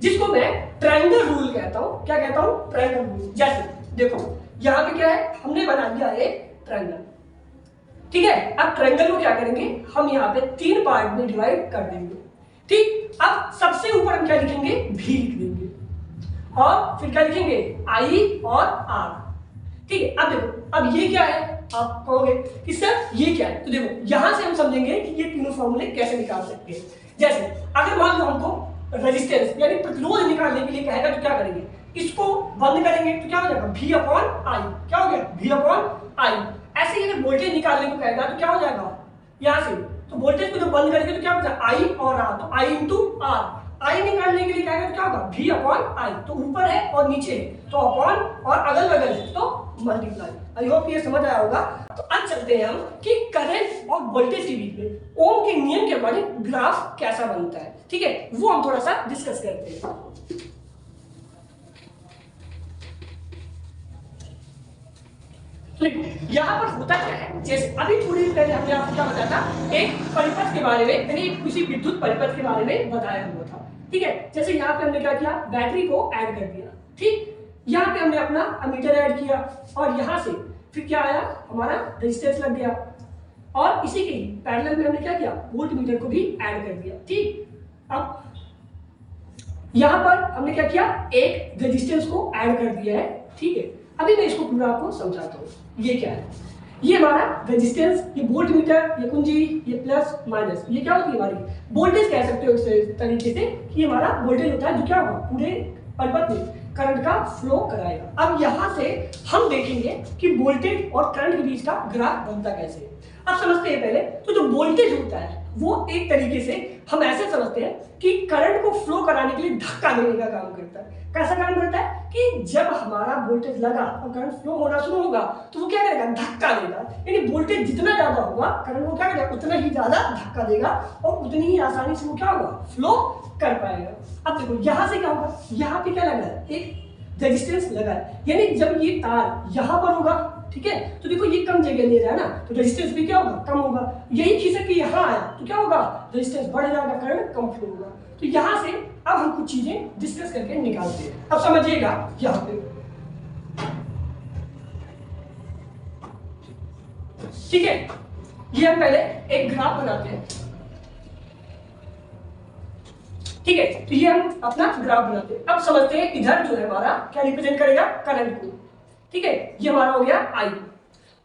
Speaker 1: जिसको मैं ट्रायंगल रूल कहता हूँ। क्या कहता हूँ, ट्रायंगल रूल। जैसे देखो यहाँ पे क्या है, हमने बना दिया एक ट्रायंगल, ठीक है। अब ट्रायंगल को क्या करेंगे, हम यहाँ पे तीन पार्ट में डिवाइड कर देंगे, ठीक। अब सबसे ऊपर हम क्या लिखेंगे, V लिख देंगे, और फिर क्या लिखेंगे, I और R, ठीक है। अब देखो, अब ये क्या है, आप कहोगे कि सर ये क्या है, तो देखो यहां से हम समझेंगे कि ये तीनों फॉर्मूले कैसे निकाल सकते हैं। जैसे अगर मान लो हमको रेजिस्टेंस यानी प्रतिरोध निकालने के लिए कहेगा तो क्या करेंगे, इसको बंद करेंगे तो क्या हो जाएगा, V/I, क्या हो गया, V/I। ऐसे ही अगर वोल्टेज निकालने को कहेगा तो क्या हो जाएगा, यहाँ से, तो वोल्टेज को जब बंद करेंगे तो क्या हो जाएगा, I और R, तो I इंटू R। I निकालने के लिए कहेगा तो क्या होगा, V/I, तो ऊपर है और नीचे है तो अपॉन, और अगल बगल है तो मल्टीप्लाई। आई होप ये समझ आया होगा। तो अब चलते हैं हम कि करंट और वोल्टेज के बीच में ओम के नियम के अकॉर्डिंग ग्राफ कैसा बनता है, ठीक है, वो हम थोड़ा सा डिस्कस करते हैं। यहाँ पर होता क्या है, जैसे अभी थोड़ी देर पहले हमने आपको क्या बताया था, एक परिपथ के बारे में, यानी किसी विद्युत परिपथ के बारे में बताया हुआ था, ठीक है। जैसे यहाँ पे हमने क्या किया, बैटरी को ऐड कर दिया, ठीक, यहाँ पे हमने अपना अमीटर ऐड किया, और यहाँ से फिर क्या आया, हमारा रेजिस्टेंस लग गया, और इसी के पैरेलल में हमने क्या किया, वोल्ट मीटर को भी ऐड कर दिया, ठीक। अब यहाँ पर हमने क्या किया, एक रेजिस्टेंस को ऐड कर दिया है, ठीक है। अभी मैं इसको पूरा आपको समझाता हूँ। ये क्या है, ये हमारा रेजिस्टेंस, ये वोल्ट मीटर, ये कुंजी, ये प्लस माइनस, ये क्या होती है हमारी वोल्टेज, कह सकते हो इस तरीके से कि हमारा वोल्टेज होता है जो क्या होगा, पूरे परिपथ में करंट का फ्लो कराएगा। अब यहाँ से हम देखेंगे कि वोल्टेज और करंट के बीच का ग्राफ बनता कैसे। अब समझते हैं पहले, तो जो वोल्टेज होता है वो एक तरीके से हम ऐसे समझते हैं कि करंट को फ्लो कराने के लिए धक्का देने का काम करता है। कैसा काम करता है कि जब हमारा वोल्टेज लगा और करंट फ्लो होना शुरू होगा तो वो क्या करेगा, धक्का देगा। यानी वोल्टेज जितना ज्यादा होगा करंट वो क्या करेगा, उतना ही ज्यादा धक्का देगा और उतनी ही आसानी से वो क्या होगा, फ्लो कर पाएगा। अब देखो यहाँ से क्या होगा, यहाँ पे क्या लगा है, एक रेजिस्टेंस लगा है, यानी जब ये तार यहाँ पर होगा, ठीक है, तो देखो ये कम जगह ले रहा है ना, तो रेजिस्टेंस भी क्या होगा, कम होगा। यही खींच के यहाँ आया तो क्या होगा, रेजिस्टेंस बढ़ जाएगा, करंट कम फ्लो होगा। तो यहाँ से अब हम कुछ चीजें डिस्कस करके निकालते हैं। अब समझिएगा यहाँ पे, ठीक है, ये हम पहले एक ग्राफ बनाते हैं, ठीक है, तो ये हम अपना ग्राफ बनाते हैं। अब समझते हैं इधर जो है हमारा क्या रिप्रेजेंट करेगा, करंट को, ठीक है, ये हमारा हो गया आई,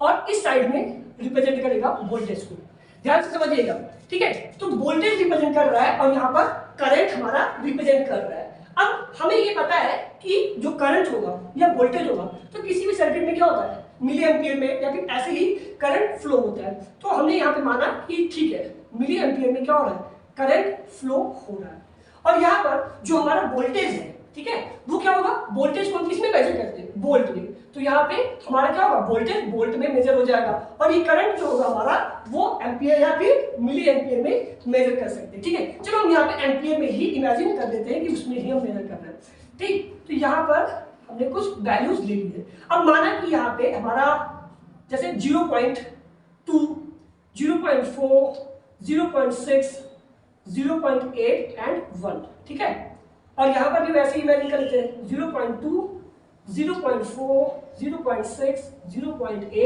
Speaker 1: और इस साइड में रिप्रेजेंट करेगा वोल्टेज को। ध्यान से समझिएगा, ठीक है, तो वोल्टेज रिप्रेजेंट कर रहा है और यहाँ पर करंट हमारा रिप्रेजेंट कर रहा है। अब हमें ये पता है कि जो करंट होगा या वोल्टेज होगा तो किसी भी सर्किट में क्या होता है, मिली एम्पियर में या फिर ऐसे ही करंट फ्लो होता है। तो हमने यहाँ पे माना कि ठीक है, मिली एम्पियर में क्या हो रहा है, करंट फ्लो हो रहा है। और यहाँ पर जो हमारा वोल्टेज है, ठीक है, वो क्या होगा, वोल्टेज को हम किसमें मेजर करते हैं, वोल्ट में। तो यहाँ पे हमारा क्या होगा, वोल्टेज वोल्ट में मेजर हो जाएगा, और ये करंट जो होगा हमारा वो एम्पियर या फिर मिली एम्पियर में मेजर कर सकते हैं। ठीक है, चलो हम यहाँ पे एम्पियर में ही इमेजिन कर देते हैं कि उसमें ही हम मेजर कर रहे हैं। ठीक, तो यहाँ पर हमने कुछ वैल्यूज ले ली है। अब माना कि यहाँ पे हमारा जैसे 0.2, 0.4, 0.6, 0.8 एंड 1, ठीक है, और यहाँ पर भी वैसे ही इमेजिन कर लेते हैं 0.2, 0.4, 0.6, 0.8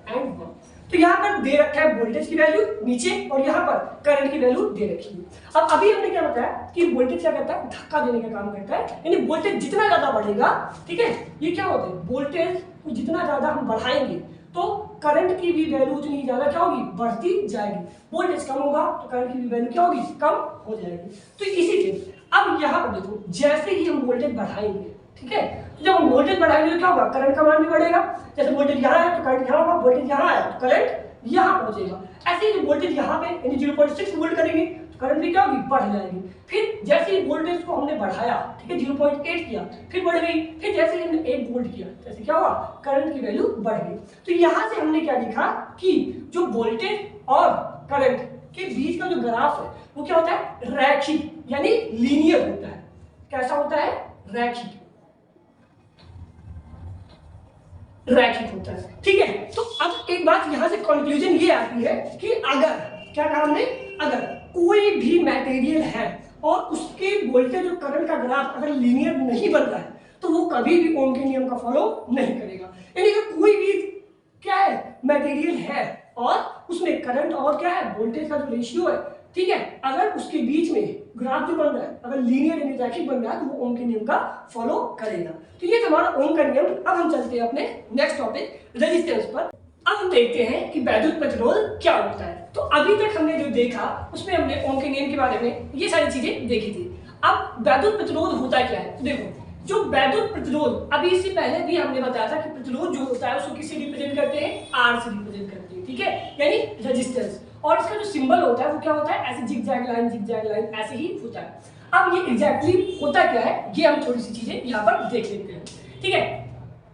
Speaker 1: एंड 1। तो यहाँ पर दे रखा है वोल्टेज की वैल्यू नीचे और यहाँ पर करंट की वैल्यू दे रखी है। अब अभी हमने क्या बताया कि वोल्टेज क्या करता है, धक्का देने का काम करता है, यानी वोल्टेज जितना ज्यादा बढ़ेगा, ठीक है, ये क्या होता है, वोल्टेज को जितना ज्यादा हम बढ़ाएंगे तो करंट की भी वैल्यू उतनी ज्यादा क्या होगी, बढ़ती जाएगी। वोल्टेज कम होगा तो करंट की भी वैल्यू क्या होगी, कम हो जाएगी। तो इसी से अब यहाँ पर देखो, जैसे ही हम वोल्टेज बढ़ाएंगे, ठीक है, तो जब हम वोल्टेज बढ़ाएंगे तो क्या होगा, करंट का मान भी बढ़ेगा। जैसे वोल्टेज यहाँ है तो करंट यहाँ होगा, वोल्टेज यहाँ आया तो करंट यहाँ पहुंचेगा। ऐसे ही जो वोल्टेज यहाँ पे यानी 0.6 वोल्ट करेंगे तो करंट भी क्या होगी, बढ़ जाएगी। फिर जैसे ही वोल्टेज को हमने बढ़ाया, ठीक है, 0.8 किया, फिर बढ़ गई। फिर जैसे ही हमने 1 वोल्ट किया, जैसे क्या हुआ, करंट की वैल्यू बढ़ गई। तो यहाँ से हमने क्या लिखा कि जो वोल्टेज और करंट के बीच का जो ग्राफ है वो क्या होता है, रैखिक यानी लीनियर होता है। कैसा होता है, रैखिक, रैखिक होता है। ठीक है, तो अब एक बात यहां से कंक्लूजन ये आती है कि अगर क्या कहा हमने, अगर कोई भी मटेरियल है और उसके वोल्टेज और करंट का ग्राफ अगर लीनियर नहीं बन रहा है तो वो कभी भी ओम के नियम का फॉलो नहीं करेगा। यानी कि कोई भी क्या है, मटेरियल है और उसमें करंट और क्या है, वोल्टेज का जो रेशियो है, ठीक है, अगर उसके बीच में ग्राफ जो बन रहा है अगर लीनियर यानी रैखिक बन रहा है तो वो ओम के नियम का फॉलो करेगा। तो ये हमारा ओम का नियम। अब हम चलते हैं अपने नेक्स्ट टॉपिक रेजिस्टेंस पर। अब हम देखते हैं कि वैद्युत प्रतिरोध क्या होता है। तो अभी तक हमने जो देखा उसमें हमने ओम के नियम के बारे में ये सारी चीजें देखी थी। अब वैद्युत प्रतिरोध होता क्या है, तो देखो, जो वैद्युत प्रतिरोध, अभी इससे पहले भी हमने बताया था कि प्रतिरोध जो होता है उसको किससे रिप्रेजेंट करते हैं, आर से रिप्रेजेंट करते हैं, ठीक है, यानी रेजिस्टेंस। और इसका जो सिंबल होता है वो क्या होता है, ऐसे जिगजैग लाइन ऐसे ही होता है। अब ये एग्जैक्टली होता क्या है, ये हम थोड़ी सी चीजें यहाँ पर देख लेते हैं, ठीक है।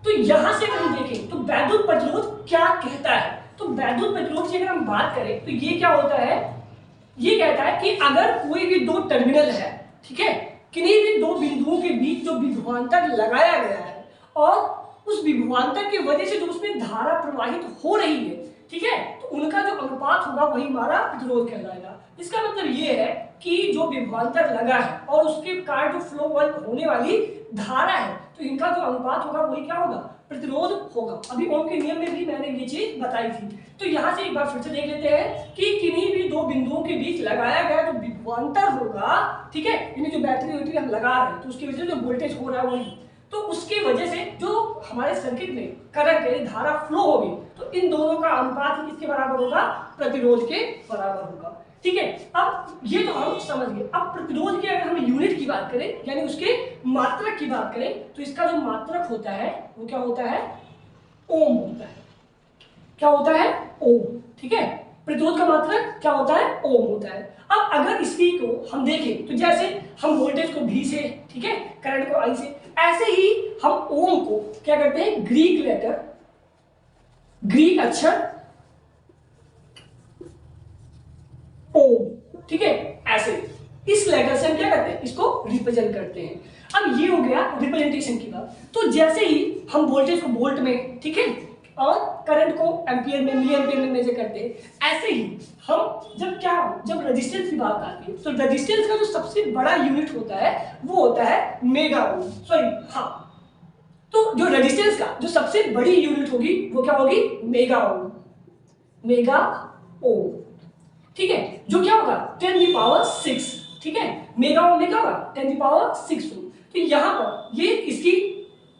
Speaker 1: तो यहाँ से अगर हम देखें तो वैद्युत प्रतिरोध क्या कहता है, तो वैद्युत प्रतिरोध की अगर हम बात करें तो ये क्या होता है, ये कहता है कि अगर कोई भी दो टर्मिनल है, ठीक है, किन्हीं भी दो बिंदुओं के बीच जो विभवांतर लगाया गया है और उस विभवांतर की वजह से जो उसमें धारा प्रवाहित हो रही है, ठीक है, तो उनका जो अनुपात होगा वही हमारा प्रतिरोध कहलाएगा। इसका मतलब ये है कि जो विभवांतर लगा है और उसके कारण जो फ्लो होने वाली धारा है तो इनका जो अनुपात होगा वही क्या होगा, प्रतिरोध होगा। अभी ओम के नियम में भी मैंने ये चीज बताई थी। तो यहाँ से एक बार फिर से देख लेते हैं कि किन्हीं भी दो बिंदुओं के बीच लगाया गया जो विभवांतर होगा, ठीक है, यानी जो बैटरी होती है हम लगा रहे हैं तो उसकी वजह से जो वोल्टेज हो रहा है वही, तो उसकी वजह से जो हमारे सर्किट में करंट यानी धारा फ्लो होगी तो इन दोनों का अनुपात किसके बराबर होगा, प्रतिरोध के बराबर होगा। ठीक है, अब ये तो हम समझ गए। अब प्रतिरोध की अगर हम यूनिट की बात करें यानी उसके मात्रक की बात करें तो इसका जो मात्रक होता है वो क्या होता है, ओम होता है। क्या होता है, ओम। ठीक है, प्रतिरोध का मात्रक क्या होता है, ओम होता है। अब अगर इसी को हम देखें तो जैसे हम वोल्टेज को V से, ठीक है, करंट को I से, ऐसे ही हम ओम को क्या करते हैं, ग्रीक लेटर, ग्रीक अक्षर ओम, ठीक है, ऐसे इस लेटर से हम क्या करते हैं, इसको रिप्रेजेंट करते हैं। अब ये हो गया रिप्रेजेंटेशन की बात। तो जैसे ही हम वोल्टेज को वोल्ट में, ठीक है, और करंट को एम्पियर में, मिली एम्पियर में मेजर करते हैं, ऐसे ही हम जब रेजिस्टेंस की बात आती है तो रेजिस्टेंस का जो सबसे बड़ा यूनिट होता है वो होता है मेगा ओम, सॉरी, हाँ, तो जो रेजिस्टेंस का जो सबसे बड़ी यूनिट होगी वो क्या होगी, मेगा ओम, मेगा ओम, ठीक है, जो क्या होगा 10⁶, ठीक है, मेगा ओम में क्या होगा 10⁶ ओम। तो यहां पर ये इसकी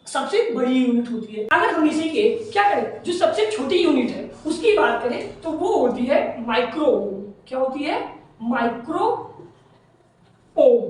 Speaker 1: सबसे बड़ी यूनिट होती है। अगर हम इसी के क्या करें, जो सबसे छोटी यूनिट है उसकी बात करें तो वो होती है माइक्रो ओम। क्या होती है, माइक्रो ओम,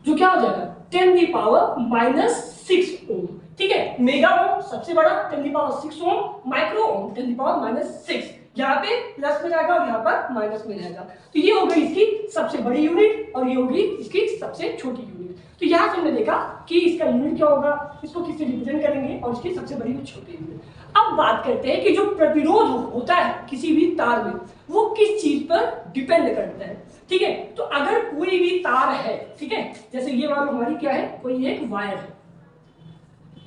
Speaker 1: जो क्या हो जाएगा 10⁻⁻⁶ ओम, ठीक है। मेगा ओम सबसे बड़ा 10⁻⁶ ओम, माइक्रो ओम 10⁻⁻⁶, यहाँ पे प्लस में जाएगा और यहाँ पर माइनस में जाएगा। तो ये हो गई इसकी सबसे बड़ी यूनिट और ये होगी इसकी सबसे छोटी यूनिट। तो यहाँ से हमने देखा कि इसका यूनिट क्या होगा, इसको किससे रिप्रेजेंट करेंगे और इसकी सबसे बड़ी और छोटी यूनिट। अब बात करते हैं कि जो प्रतिरोध होता है किसी भी तार में वो किस चीज पर डिपेंड करता है, ठीक है। तो अगर कोई भी तार है, ठीक है, जैसे ये वाला हमारी क्या है, कोई एक वायर है,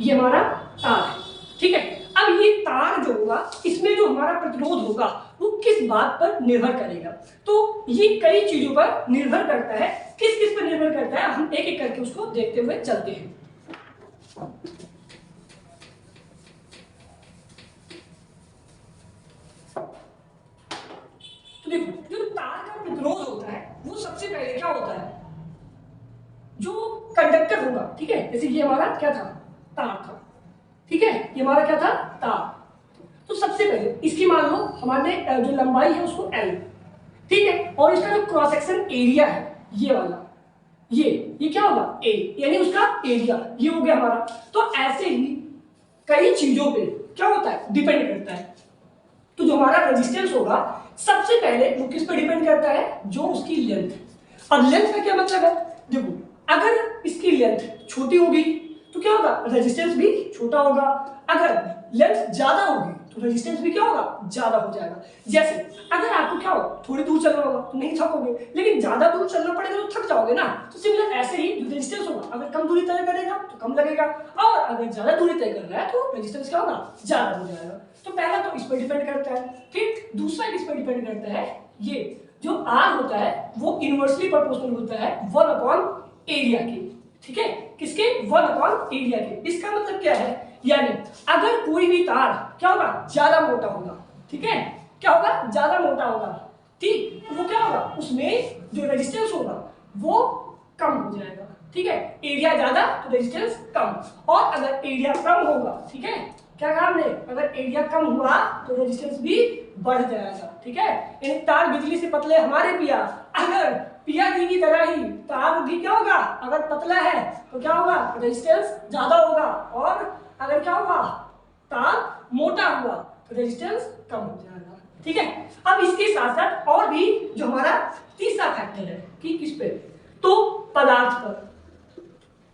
Speaker 1: ये हमारा तार है, ठीक है। अब ये तार जो होगा इसमें जो हमारा प्रतिरोध होगा वो किस बात पर निर्भर करेगा, तो ये कई चीजों पर निर्भर करता है। किस किस पर निर्भर करता है हम एक एक करके उसको देखते हुए चलते हैं। तो देखो, जो तार का प्रतिरोध होता है वो सबसे पहले क्या होता है, जो कंडक्टर होगा, ठीक है, जैसे ये हमारा क्या था, तार था, ठीक है, ये हमारा क्या था, तार। तो सबसे पहले इसकी मान लो हमारे जो लंबाई है उसको L, ठीक है, और इसका जो क्रॉस सेक्शन एरिया है ये वाला, ये क्या होगा A, यानी उसका एरिया, ये हो गया हमारा। तो ऐसे ही कई चीजों पे क्या होता है, डिपेंड करता है। तो जो हमारा रेजिस्टेंस होगा सबसे पहले वो किस पे डिपेंड करता है, जो उसकी लेंथ है। अब लेंथ का क्या मतलब है, देखो अगर इसकी लेंथ छोटी होगी तो क्या होगा, रेजिस्टेंस भी छोटा होगा। अगर लेंथ ज्यादा होगी तो रेजिस्टेंस भी क्या होगा, ज्यादा हो जाएगा। जैसे अगर आपको क्या हो, थोड़ी दूर चलना होगा तो नहीं थकोगे, लेकिन ज्यादा दूर चलना पड़ेगा तो थक जाओगे ना। तो सिमिलर ऐसे ही जो रेजिस्टेंस होगा अगर कम दूरी तय करेगा तो कम लगेगा, और अगर ज्यादा दूरी तय कर रहा है तो रेजिस्टेंस क्या होगा, ज्यादा हो जाएगा। तो पहला तो इस पर डिपेंड करता है। फिर दूसरा किस पर डिपेंड करता है, ये जो आर होता है वो इनवर्सली प्रोपोर्शनल होता है 1/एरिया के, ठीक है, किसके, 1/एरिया के। इसका मतलब क्या है, यानी अगर कोई भी तार क्या होगा, ज्यादा मोटा होगा, ठीक है, क्या होगा, ज्यादा मोटा होगा, ठीक, तो वो क्या होगा, उसमें जो रेजिस्टेंस होगा वो कम हो जाएगा, ठीक है। एरिया ज्यादा तो रेजिस्टेंस कम, और अगर एरिया कम होगा, ठीक है, क्या कहा हमने, अगर एरिया कम हुआ तो रेजिस्टेंस भी बढ़ जाएगा, ठीक है। यानी तार बिजली से पतले हमारे पिया, अगर पिया जी की तरह ही तार भी क्या होगा, अगर पतला है तो क्या होगा, रेजिस्टेंस ज्यादा होगा, और अगर क्या होगा, तार मोटा हुआ तो रेजिस्टेंस कम हो जाएगा, ठीक है। अब इसके साथ साथ और भी जो हमारा तीसरा फैक्टर है कि किस पे, तो पदार्थ पर,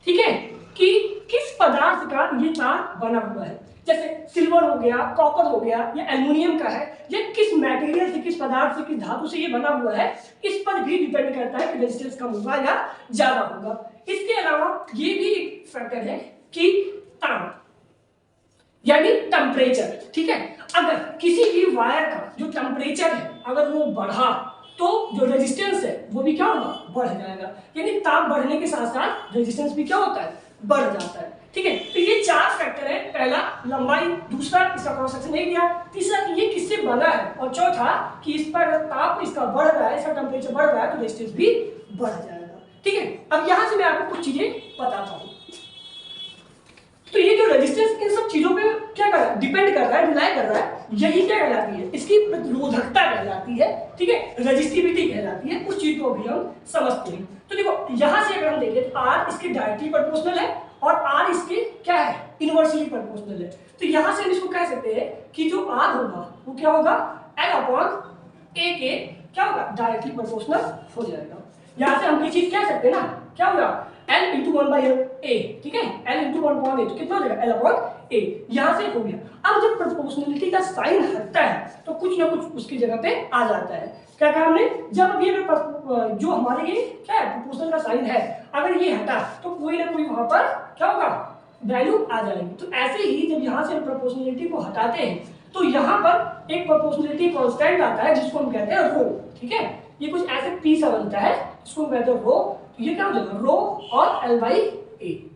Speaker 1: ठीक है, कि किस पदार्थ का ये तार बना हुआ है। जैसे सिल्वर हो गया, कॉपर हो गया, या एल्युमिनियम का है, या किस मटेरियल से, किस पदार्थ से, किस धातु से ये बना हुआ है, इस पर भी डिपेंड करता है कि रेजिस्टेंस कम होगा या ज्यादा होगा। इसके अलावा ये भी एक फैक्टर है कि ताप, यानी टेम्परेचर, ठीक है। अगर किसी भी वायर का जो टेम्परेचर है अगर वो बढ़ा तो जो रेजिस्टेंस है वो भी क्या होगा, बढ़ जाएगा। यानी ताप बढ़ने के साथ साथ रेजिस्टेंस भी क्या होता है, बढ़ जाता है, ठीक है। तो ये चार फैक्टर है, पहला लंबाई, दूसरा इसका क्रॉस सेक्शन एरिया, तीसरा कि ये किससे बना है, और चौथा कि इस पर ताप इसका बढ़ रहा है, इसका टेम्परेचर बढ़ रहा है तो रेजिस्टेंस भी बढ़ जाएगा, ठीक है। अब यहां से मैं आपको कुछ चीजें बताता हूं। तो ये जो रेजिस्टेंस इन सब चीजों पे क्या कर रहा है, डिपेंड कर रहा है, रिलाई कर रहा है, यही क्या कहलाती है, इसकी प्रतिरोधकता कहलाती है, ठीक है, रेजिस्टिविटी कहलाती है। उस चीज को भी हम समझते हैं। तो देखो यहां से अगर हम देखें तो आर इसके डायरेक्टली प्रोपोर्शनल है और आर इसके क्या है, इनवर्सली प्रोपोर्शनल है। तो यहां से हम इसको कह सकते हैं कि जो आर होगा वो क्या होगा, एल अपॉन ए के क्या होगा, डायरेक्टली प्रोपोर्शनल हो जाएगा। यहाँ से हम ये चीज कह सकते हैं ना, क्या होगा, एल इंटू वन बाई ए, ठीक है, एल इंटू वन अपॉन ए, तो कितना हो जाएगा, एल अपॉन ए, यहाँ से हो गया। अब जब प्रोपोर्शनलिटी का साइन हटता है तो कुछ ना कुछ उसकी जगह पे आ जाता है। क्या कहा हमने, जब ये जो हमारे ये क्या है प्रोपोर्शनल का साइन है, अगर ये हटा तो कोई ना कोई वहां पर क्या होगा, वैल्यू आ जाएगी। तो ऐसे ही जब यहाँ से हम प्रोपोर्शनलिटी को हटाते हैं तो यहाँ पर एक प्रोपोर्शनलिटी कांस्टेंट आता है जिसको हम कहते हैं रो, ठीक है, ये कुछ ऐसे पी सा बनता है जिसको हम कहते हैं रो। तो ये क्या हो जाएगा, रो और एल बाई ए,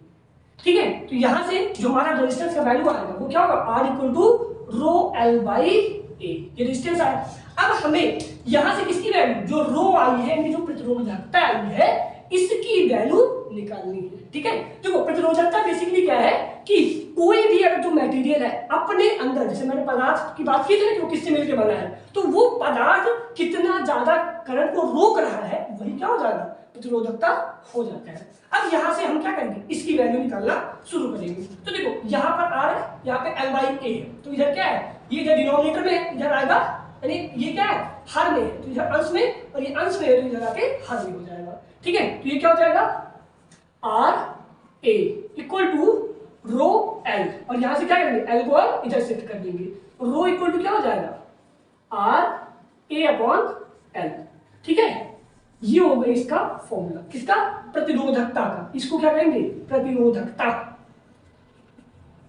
Speaker 1: ठीक है। तो यहाँ से जो हमारा रेजिस्टेंस का वैल्यू आएगा वो क्या होगा, R equal to rho L by A, ये रेजिस्टेंस आया। अब हमें यहाँ से किसकी वैल्यू, जो रो आई है, जो प्रतिरोधकता आई है, इसकी वैल्यू निकालनी है, ठीक है। देखो प्रतिरोधकता बेसिकली क्या है कि कोई भी अगर जो मटेरियल है अपने अंदर, जैसे मैंने पदार्थ की बात की थी ना कि वो किससे मिलकर बना है, तो वो पदार्थ कितना ज्यादा करंट को रोक रहा है वही क्या हो जाएगा, प्रतिरोधकता हो जाता है। अब यहाँ से हम क्या करेंगे, इसकी वैल्यू निकालना शुरू करेंगे। तो देखो यहाँ पर आर है, यहाँ पे एल बाई ए है, तो इधर क्या है, ये इधर डिनोमिनेटर में है, इधर आएगा, यानी ये क्या है हर में है, तो इधर अंश में, और ये अंश में है तो इधर आके हर में हो जाएगा, ठीक है। तो ये क्या हो जाएगा, R A equal to rho L, और यहां से क्या करेंगे, एल को हम इधर शिफ्ट कर देंगे, तो रो इक्वल टू क्या हो जाएगा, आर ए अपॉन एल, ठीक है। ये हो गया इसका फॉर्मूला, किसका, प्रतिरोधकता का। इसको क्या कहेंगे, प्रतिरोधकता,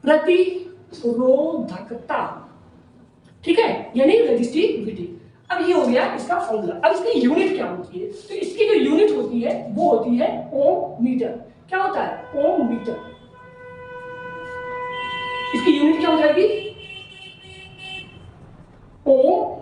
Speaker 1: प्रतिरोधकता, ठीक है, यानी रेजिस्टिविटी। अब ये हो गया इसका फॉर्मूला। अब इसकी यूनिट क्या होती है, तो इसकी जो यूनिट होती है वो होती है ओम मीटर। क्या होता है, ओम मीटर। इसकी यूनिट क्या हो जाएगी, ओम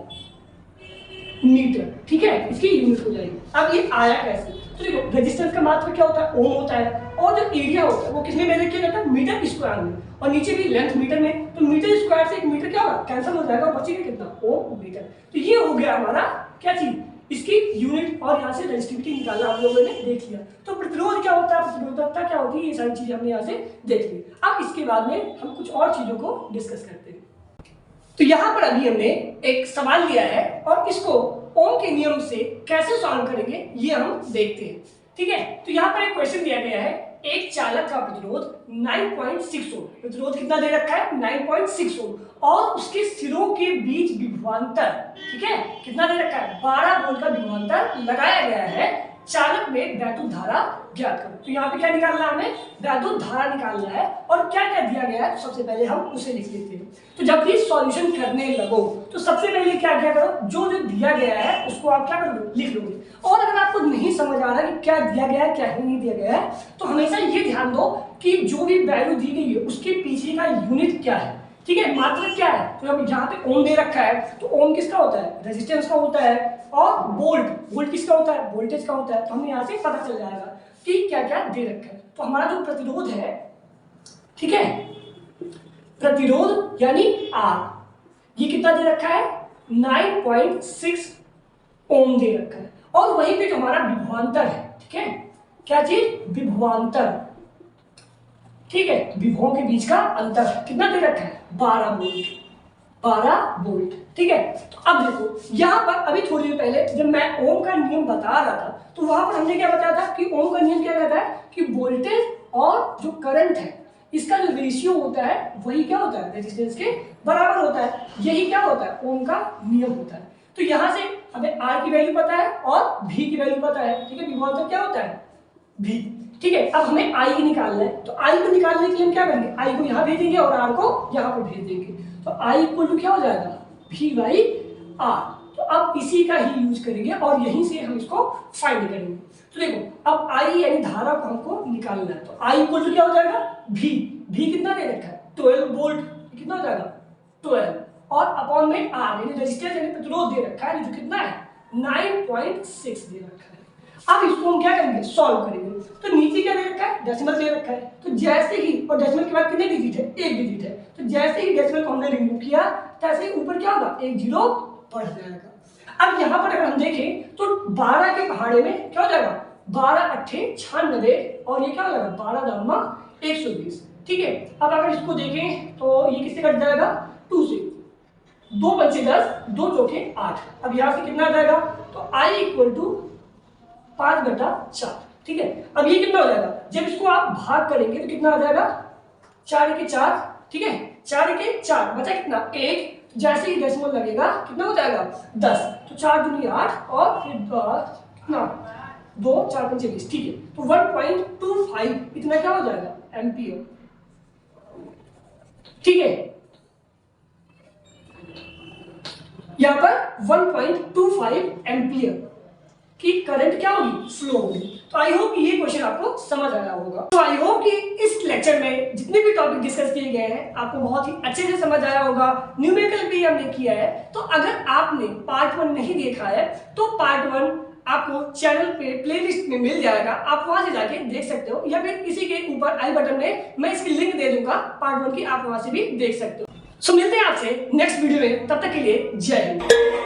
Speaker 1: मीटर, ठीक है, इसकी यूनिट हो जाएगी। अब ये आया कैसे, तो देखो रेजिस्टेंस का मात्रा क्या होता है, ओम होता है, और जो एरिया होता है वो किसमें मेजर किया जाता है, मीटर स्क्वायर में, और नीचे भी लेंथ मीटर में, तो मीटर स्क्वायर से एक मीटर क्या होगा, कैंसिल हो जाएगा और बचेगा कितना, ओम मीटर। तो ये हो गया हमारा क्या चीज, इसकी यूनिट, और यहाँ से रेजिस्टिविटी निकालना हम लोगों ने देख लिया। तो प्रतिरोध क्या होता है, प्रतिरोधकता क्या होती है, ये सारी चीजें हमने यहाँ से देख ली। अब इसके बाद में हम कुछ और चीजों को डिस्कस करते हैं। तो यहाँ पर अभी हमने एक सवाल लिया है और इसको ओम के नियम से कैसे सॉल्व करेंगे ये हम देखते हैं, ठीक है। तो यहाँ पर एक क्वेश्चन दिया गया है, एक चालक का प्रतिरोध 9.6 ओम, प्रतिरोध कितना दे रखा है, 9.6 ओम, और उसके सिरों के बीच विभवांतर, ठीक है, कितना दे रखा है, 12 वोल्ट का विभवांतर लगाया गया है। चालक में वैद्युत धारा ज्ञात करो। तो यहाँ पे क्या निकालना है, हमें वैद्युत धारा निकालना है, और क्या क्या दिया गया है सबसे पहले हम उसे लिख लेते हैं। तो जब भी सॉल्यूशन करने लगो तो सबसे पहले क्या क्या करो, जो जो दिया गया है उसको आप क्या करोगे, लिख लोगे। और अगर आपको नहीं समझ आ रहा कि क्या दिया गया है क्या नहीं दिया गया है, तो हमेशा ये ध्यान दो कि जो भी वैल्यू दी गई है उसके पीछे का यूनिट क्या है, ठीक है, मात्रक क्या है। तो अब यहाँ पे ओम दे रखा है, तो ओम किसका होता है, रेजिस्टेंस का होता है, और वोल्ट, वोल्ट किसका होता है, वोल्टेज का होता है। तो हमें यहाँ से पता चल जाएगा कि क्या क्या दे रखा है। तो हमारा जो प्रतिरोध है, ठीक है, प्रतिरोध यानी आर, ये कितना दे रखा है, 9.6 ओम दे रखा है, और वहीं पे जो हमारा विभवांतर है, ठीक है, क्या चीज, विभवांतर, ठीक है, विभवों के बीच का अंतर कितना दे रखा है, 12 वोल्ट, 12 वोल्ट, ठीक है। तो अब देखो यहाँ पर अभी थोड़ी देर पहले जब मैं ओम का नियम बता रहा था तो वहां पर हमने क्या बताया था कि ओम का नियम क्या कहता है कि वोल्टेज और जो करंट है इसका जो रेशियो होता है वही क्या होता है, रेजिस्टेंस के बराबर होता है। यही क्या होता है, ओम का नियम होता है। तो यहाँ से हमें आर की वैल्यू पता है और भी की वैल्यू पता है, ठीक है, विभवांतर क्या होता है, भी, ठीक है। अब हमें आई निकालना है, तो आई को निकालने के लिए हम क्या करेंगे, आई को यहाँ भेजेंगे और आर को यहाँ पर भेज देंगे। तो आई इक्वल टू क्या हो जाएगा, भी बाई आर। तो अब इसी का ही यूज करेंगे और यहीं से हम इसको फाइंड करेंगे। तो देखो अब आई यानी धारा को हमको निकालना है, तो आई इक्वल टू क्या हो जाएगा, भी कितना दे रखा है, 12 वोल्ट, कितना हो जाएगा 12, और अपॉन में आर यानी रेजिस्टेंस यानी प्रतिरोध दे रखा है जो कितना है 9.6 दे रखा है। अब इसको हम क्या करेंगे, सॉल्व करेंगे। तो नीचे क्या दे रखा है, डेसिमल दे रखा है, तो जैसे ही, और डेसिमल के बाद कितने डिजिट है, एक डिजिट है, तो जैसे ही डेसिमल को हमने रिमूव किया तैसे ही ऊपर क्या होगा, एक जीरो बढ़ जाएगा। अब यहाँ पर अगर हम देखें तो 12 के पहाड़े में क्या हो जाएगा, 12 अट्ठे 96, और ये क्या हो जाएगा 12 दामा 120, ठीक है। अब अगर इसको देखें तो ये किससे कट जाएगा, 2 से, 2 पंचे 10, 2 चौके 8। अब यहाँ से कितना आ जाएगा, तो I इक्वल टू 5/4। ठीक है, अब ये कितना हो जाएगा, जब इसको आप भाग करेंगे तो कितना आ जाएगा, 4 के 4। ठीक है, 4 के 4 बचा कितना 1, जैसे ही डेसिमल लगेगा कितना हो जाएगा 10, तो 4 दूनी 8 और फिर कितना 2 4 पंचे 20। ठीक है, तो 1.25 इतना क्या हो जाएगा एम्पियर। ठीक है, यहां पर 1.25 एम्पियर की करंट क्या होगी, फ्लो होगी। तो आई होप ये क्वेश्चन आपको समझ आया होगा। तो आई होप कि इस लेक्चर में जितने भी टॉपिक डिस्कस किए गए हैं आपको बहुत ही अच्छे से समझ आया होगा। न्यूमेरिकल भी हमने किया है, तो अगर आपने पार्ट 1 नहीं देखा है तो पार्ट 1 आपको चैनल पे प्लेलिस्ट में मिल जाएगा, आप वहां से जाके देख सकते हो, या फिर इसी के ऊपर आई बटन में मैं इसकी लिंक दे दूंगा पार्ट 1 की, आप वहां से भी देख सकते हो। सो मिलते हैं आपसे नेक्स्ट वीडियो में, तब तक के लिए जय हिंद।